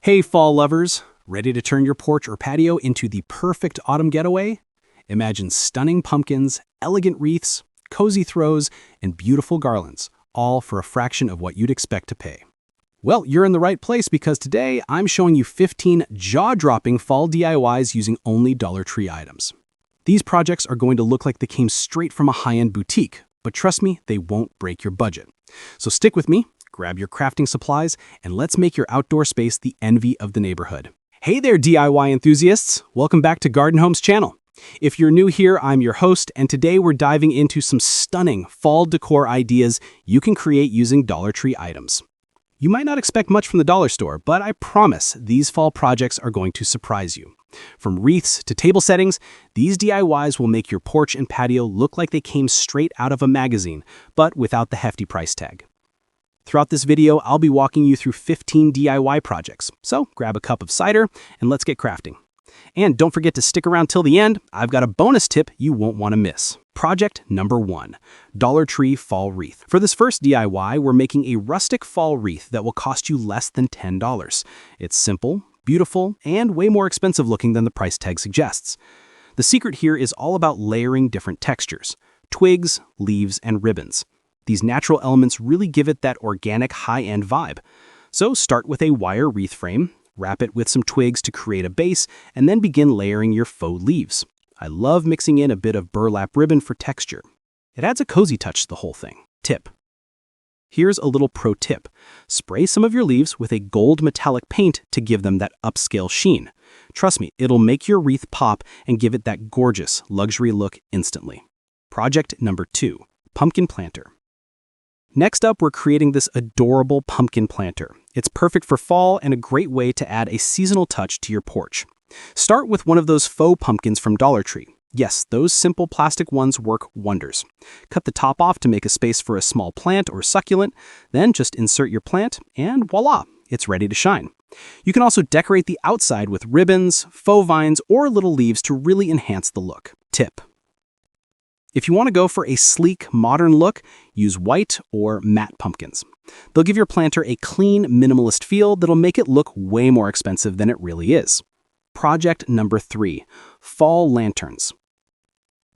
Hey, fall lovers! Ready to turn your porch or patio into the perfect autumn getaway? Imagine stunning pumpkins, elegant wreaths, cozy throws, and beautiful garlands, all for a fraction of what you'd expect to pay. Well, you're in the right place because today I'm showing you 15 jaw-dropping fall DIYs using only Dollar Tree items. These projects are going to look like they came straight from a high-end boutique, but trust me, they won't break your budget. So stick with me, grab your crafting supplies, and let's make your outdoor space the envy of the neighborhood. Hey there, DIY enthusiasts! Welcome back to Garden Home's channel. If you're new here, I'm your host, and today we're diving into some stunning fall decor ideas you can create using Dollar Tree items. You might not expect much from the dollar store, but I promise these fall projects are going to surprise you. From wreaths to table settings, these DIYs will make your porch and patio look like they came straight out of a magazine, but without the hefty price tag. Throughout this video, I'll be walking you through 15 DIY projects, so grab a cup of cider and let's get crafting. And don't forget to stick around till the end, I've got a bonus tip you won't want to miss. Project number 1, Dollar Tree Fall Wreath. For this first DIY, we're making a rustic fall wreath that will cost you less than $10. It's simple, beautiful, and way more expensive looking than the price tag suggests. The secret here is all about layering different textures: twigs, leaves, and ribbons. These natural elements really give it that organic high-end vibe. So start with a wire wreath frame, wrap it with some twigs to create a base, and then begin layering your faux leaves. I love mixing in a bit of burlap ribbon for texture. It adds a cozy touch to the whole thing. Tip. Here's a little pro tip. Spray some of your leaves with a gold metallic paint to give them that upscale sheen. Trust me, it'll make your wreath pop and give it that gorgeous luxury look instantly. Project number 2, Pumpkin Planter. Next up, we're creating this adorable pumpkin planter. It's perfect for fall and a great way to add a seasonal touch to your porch. Start with one of those faux pumpkins from Dollar Tree. Yes, those simple plastic ones work wonders. Cut the top off to make a space for a small plant or succulent, then just insert your plant, and voila, it's ready to shine. You can also decorate the outside with ribbons, faux vines, or little leaves to really enhance the look. Tip. If you want to go for a sleek, modern look, use white or matte pumpkins. They'll give your planter a clean, minimalist feel that'll make it look way more expensive than it really is. Project number 3, Fall Lanterns.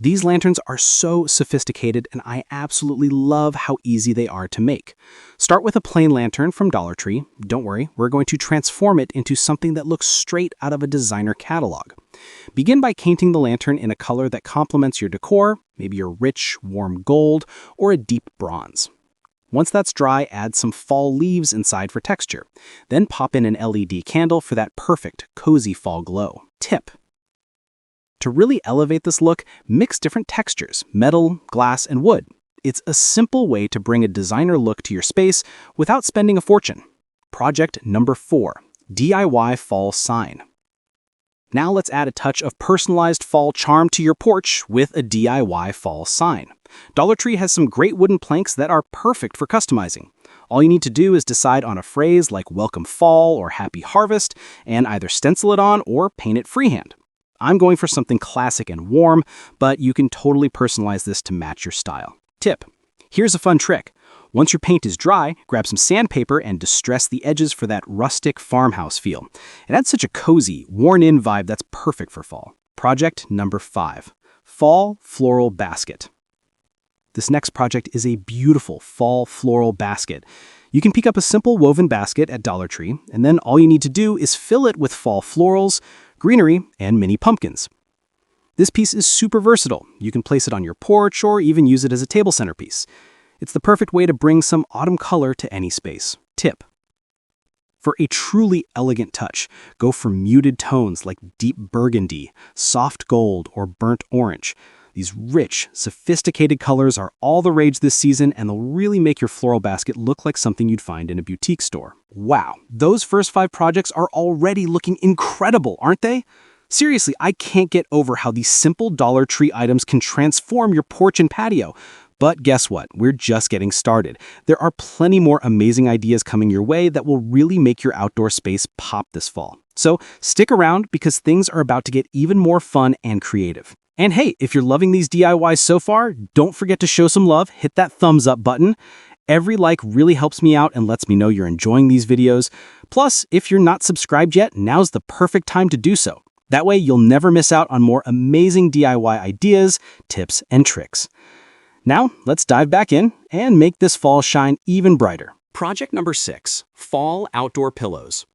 These lanterns are so sophisticated, and I absolutely love how easy they are to make. Start with a plain lantern from Dollar Tree. Don't worry, we're going to transform it into something that looks straight out of a designer catalog. Begin by painting the lantern in a color that complements your decor, maybe a rich, warm gold, or a deep bronze. Once that's dry, add some fall leaves inside for texture. Then pop in an LED candle for that perfect, cozy fall glow. Tip. To really elevate this look, mix different textures: metal, glass, and wood. It's a simple way to bring a designer look to your space without spending a fortune. Project number 4, DIY Fall Sign. Now let's add a touch of personalized fall charm to your porch with a DIY fall sign. Dollar Tree has some great wooden planks that are perfect for customizing. All you need to do is decide on a phrase like Welcome Fall or Happy Harvest and either stencil it on or paint it freehand. I'm going for something classic and warm, but you can totally personalize this to match your style. Tip. Here's a fun trick. Once your paint is dry, grab some sandpaper and distress the edges for that rustic farmhouse feel. It adds such a cozy, worn-in vibe that's perfect for fall. Project number 5, Fall Floral Basket. This next project is a beautiful fall floral basket. You can pick up a simple woven basket at Dollar Tree, and then all you need to do is fill it with fall florals, greenery, and mini pumpkins. This piece is super versatile. You can place it on your porch or even use it as a table centerpiece. It's the perfect way to bring some autumn color to any space. Tip. For a truly elegant touch, go for muted tones like deep burgundy, soft gold, or burnt orange. These rich, sophisticated colors are all the rage this season, and they'll really make your floral basket look like something you'd find in a boutique store. Wow, those first 5 projects are already looking incredible, aren't they? Seriously, I can't get over how these simple Dollar Tree items can transform your porch and patio. But guess what? We're just getting started. There are plenty more amazing ideas coming your way that will really make your outdoor space pop this fall. So stick around because things are about to get even more fun and creative. And hey, if you're loving these DIYs so far, don't forget to show some love, hit that thumbs up button. Every like really helps me out and lets me know you're enjoying these videos. Plus, if you're not subscribed yet, now's the perfect time to do so. That way, you'll never miss out on more amazing DIY ideas, tips, and tricks. Now, let's dive back in and make this fall shine even brighter. Project number 6, fall outdoor pillows.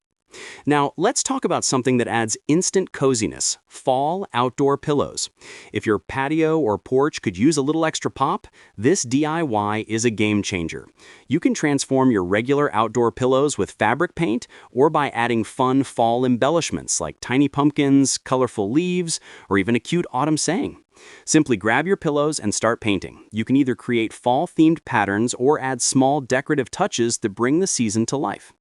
Now, let's talk about something that adds instant coziness, fall outdoor pillows. If your patio or porch could use a little extra pop, this DIY is a game changer. You can transform your regular outdoor pillows with fabric paint or by adding fun fall embellishments like tiny pumpkins, colorful leaves, or even a cute autumn saying. Simply grab your pillows and start painting. You can either create fall-themed patterns or add small decorative touches that bring the season to life.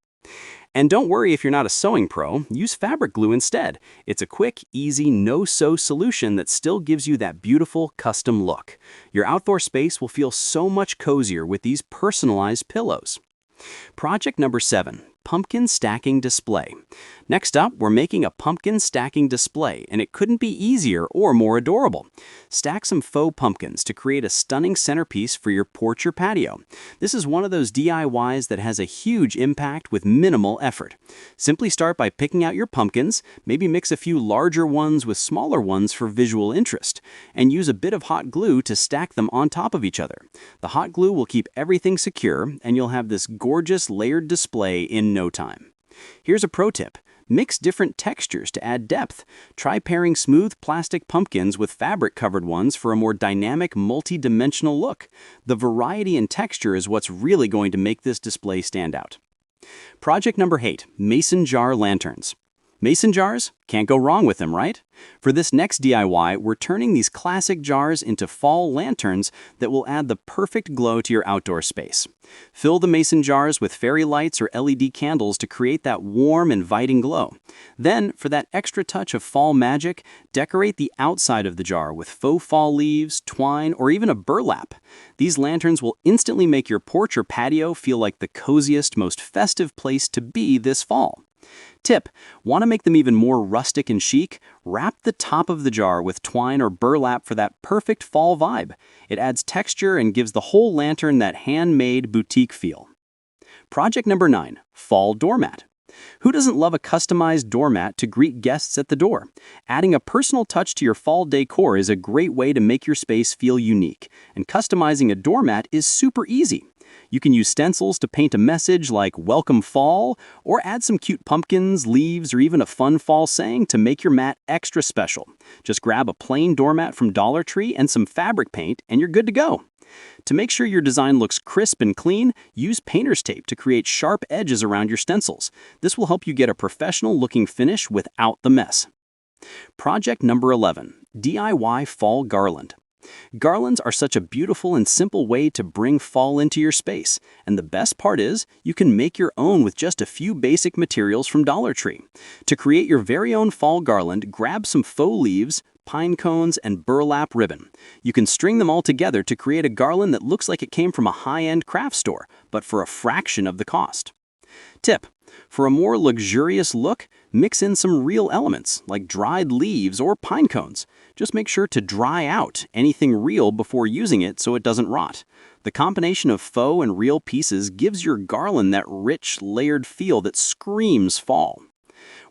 And don't worry if you're not a sewing pro, use fabric glue instead. It's a quick, easy, no-sew solution that still gives you that beautiful, custom look. Your outdoor space will feel so much cozier with these personalized pillows. Project number 7, pumpkin stacking display. Next up, we're making a pumpkin stacking display, and it couldn't be easier or more adorable. Stack some faux pumpkins to create a stunning centerpiece for your porch or patio. This is one of those DIYs that has a huge impact with minimal effort. Simply start by picking out your pumpkins, maybe mix a few larger ones with smaller ones for visual interest, and use a bit of hot glue to stack them on top of each other. The hot glue will keep everything secure, and you'll have this gorgeous layered display in no time. Here's a pro tip. Mix different textures to add depth. Try pairing smooth plastic pumpkins with fabric-covered ones for a more dynamic, multi-dimensional look. The variety in texture is what's really going to make this display stand out. Project number 8, mason jar lanterns. Mason jars? Can't go wrong with them, right? For this next DIY, we're turning these classic jars into fall lanterns that will add the perfect glow to your outdoor space. Fill the mason jars with fairy lights or LED candles to create that warm, inviting glow. Then, for that extra touch of fall magic, decorate the outside of the jar with faux fall leaves, twine, or even a burlap. These lanterns will instantly make your porch or patio feel like the coziest, most festive place to be this fall. Tip: want to make them even more rustic and chic? Wrap the top of the jar with twine or burlap for that perfect fall vibe. It adds texture and gives the whole lantern that handmade boutique feel. Project number 9, fall doormat. Who doesn't love a customized doormat to greet guests at the door? Adding a personal touch to your fall decor is a great way to make your space feel unique, and customizing a doormat is super easy. You can use stencils to paint a message like "Welcome Fall," or add some cute pumpkins, leaves, or even a fun fall saying to make your mat extra special. Just grab a plain doormat from Dollar Tree and some fabric paint, and you're good to go. To make sure your design looks crisp and clean, use painter's tape to create sharp edges around your stencils. This will help you get a professional-looking finish without the mess. Project number 11, DIY fall garland. Garlands are such a beautiful and simple way to bring fall into your space, and the best part is you can make your own with just a few basic materials from Dollar Tree. To create your very own fall garland, grab some faux leaves, pine cones, and burlap ribbon. You can string them all together to create a garland that looks like it came from a high-end craft store, but for a fraction of the cost. Tip: for a more luxurious look, mix in some real elements like dried leaves or pine cones. Just make sure to dry out anything real before using it so it doesn't rot. The combination of faux and real pieces gives your garland that rich, layered feel that screams fall.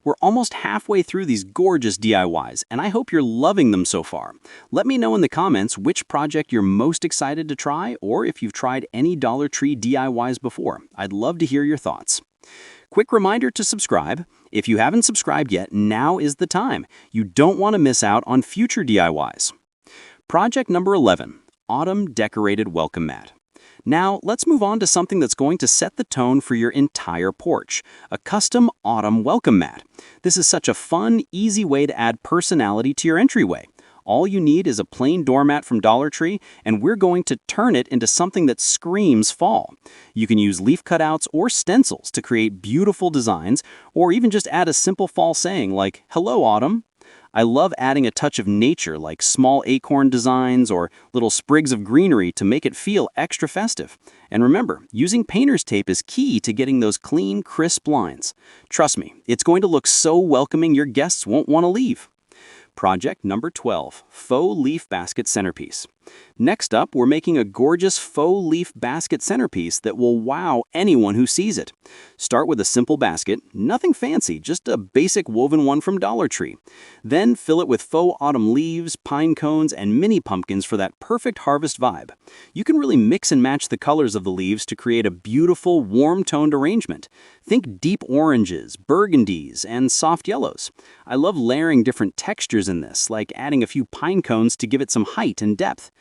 We're almost halfway through these gorgeous DIYs, and I hope you're loving them so far. Let me know in the comments which project you're most excited to try, or if you've tried any Dollar Tree DIYs before. I'd love to hear your thoughts. Quick reminder to subscribe. If you haven't subscribed yet, now is the time. You don't want to miss out on future DIYs. Project number 11, autumn decorated welcome mat. Now, let's move on to something that's going to set the tone for your entire porch, a custom autumn welcome mat. This is such a fun, easy way to add personality to your entryway. All you need is a plain doormat from Dollar Tree, and we're going to turn it into something that screams fall. You can use leaf cutouts or stencils to create beautiful designs, or even just add a simple fall saying like, "Hello, Autumn." I love adding a touch of nature like small acorn designs or little sprigs of greenery to make it feel extra festive. And remember, using painter's tape is key to getting those clean, crisp lines. Trust me, it's going to look so welcoming your guests won't want to leave. Project number 12, faux leaf basket centerpiece. Next up, we're making a gorgeous faux leaf basket centerpiece that will wow anyone who sees it. Start with a simple basket, nothing fancy, just a basic woven one from Dollar Tree. Then fill it with faux autumn leaves, pine cones, and mini pumpkins for that perfect harvest vibe. You can really mix and match the colors of the leaves to create a beautiful, warm-toned arrangement. Think deep oranges, burgundies, and soft yellows. I love layering different textures in this, like adding a few pine cones to give it some height and depth.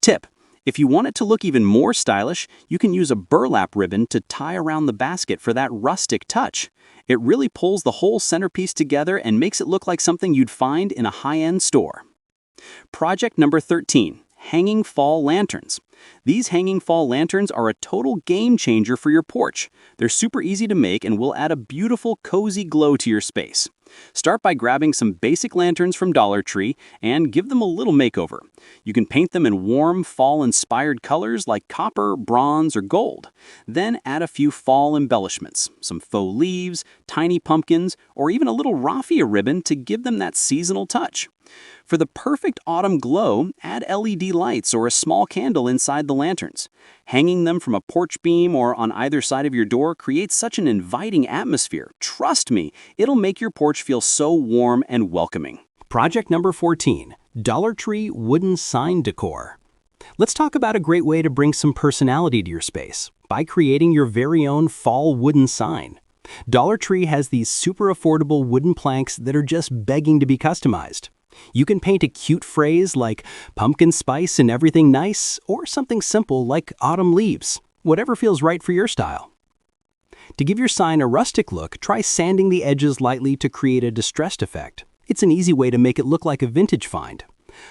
Tip: if you want it to look even more stylish, you can use a burlap ribbon to tie around the basket for that rustic touch. It really pulls the whole centerpiece together and makes it look like something you'd find in a high-end store. Project number 13. Hanging fall lanterns. These hanging fall lanterns are a total game changer for your porch. They're super easy to make and will add a beautiful, cozy glow to your space. Start by grabbing some basic lanterns from Dollar Tree and give them a little makeover. You can paint them in warm, fall-inspired colors like copper, bronze, or gold. Then add a few fall embellishments, some faux leaves, tiny pumpkins, or even a little raffia ribbon to give them that seasonal touch. For the perfect autumn glow, add LED lights or a small candle inside the lanterns. Hanging them from a porch beam or on either side of your door creates such an inviting atmosphere. Trust me, it'll make your porch feel so warm and welcoming. Project number 14. Dollar Tree wooden sign decor. Let's talk about a great way to bring some personality to your space by creating your very own fall wooden sign. Dollar Tree has these super affordable wooden planks that are just begging to be customized. You can paint a cute phrase like pumpkin spice and everything nice, or something simple like autumn leaves, whatever feels right for your style. To give your sign a rustic look, try sanding the edges lightly to create a distressed effect. It's an easy way to make it look like a vintage find.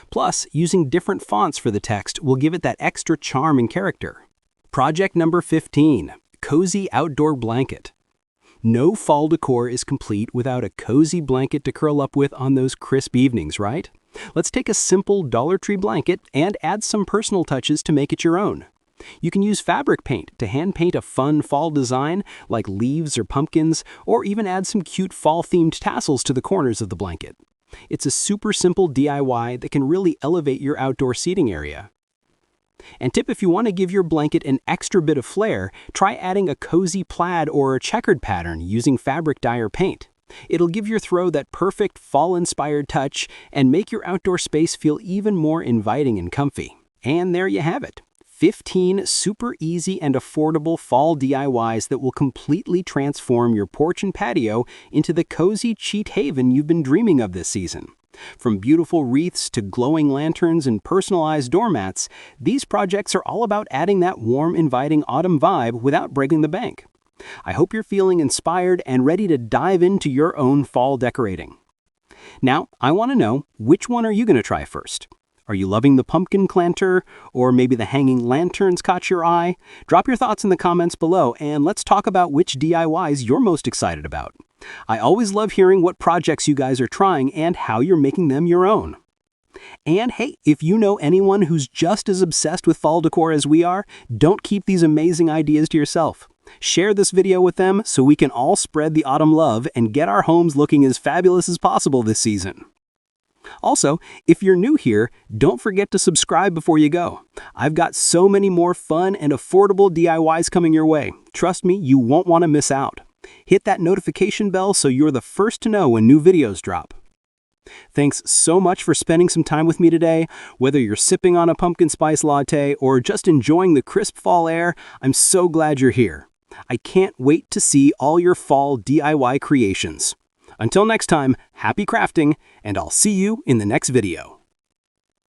Plus, using different fonts for the text will give it that extra charm and character. Project number 15. Cozy outdoor blanket. No fall decor is complete without a cozy blanket to curl up with on those crisp evenings, right? Let's take a simple Dollar Tree blanket and add some personal touches to make it your own. You can use fabric paint to hand paint a fun fall design like leaves or pumpkins, or even add some cute fall-themed tassels to the corners of the blanket. It's a super simple DIY that can really elevate your outdoor seating area. And tip: if you want to give your blanket an extra bit of flair, try adding a cozy plaid or a checkered pattern using fabric dye or paint. It'll give your throw that perfect fall-inspired touch and make your outdoor space feel even more inviting and comfy. And there you have it. 15 super easy and affordable fall DIYs that will completely transform your porch and patio into the cozy cheat haven you've been dreaming of this season. From beautiful wreaths to glowing lanterns and personalized doormats, these projects are all about adding that warm, inviting autumn vibe without breaking the bank. I hope you're feeling inspired and ready to dive into your own fall decorating. Now, I want to know, which one are you going to try first? Are you loving the pumpkin planter, or maybe the hanging lanterns caught your eye? Drop your thoughts in the comments below, and let's talk about which DIYs you're most excited about. I always love hearing what projects you guys are trying and how you're making them your own. And hey, if you know anyone who's just as obsessed with fall decor as we are, don't keep these amazing ideas to yourself. Share this video with them so we can all spread the autumn love and get our homes looking as fabulous as possible this season. Also, if you're new here, don't forget to subscribe before you go. I've got so many more fun and affordable DIYs coming your way. Trust me, you won't want to miss out. Hit that notification bell so you're the first to know when new videos drop. Thanks so much for spending some time with me today. Whether you're sipping on a pumpkin spice latte or just enjoying the crisp fall air, I'm so glad you're here. I can't wait to see all your fall DIY creations. Until next time, happy crafting, and I'll see you in the next video.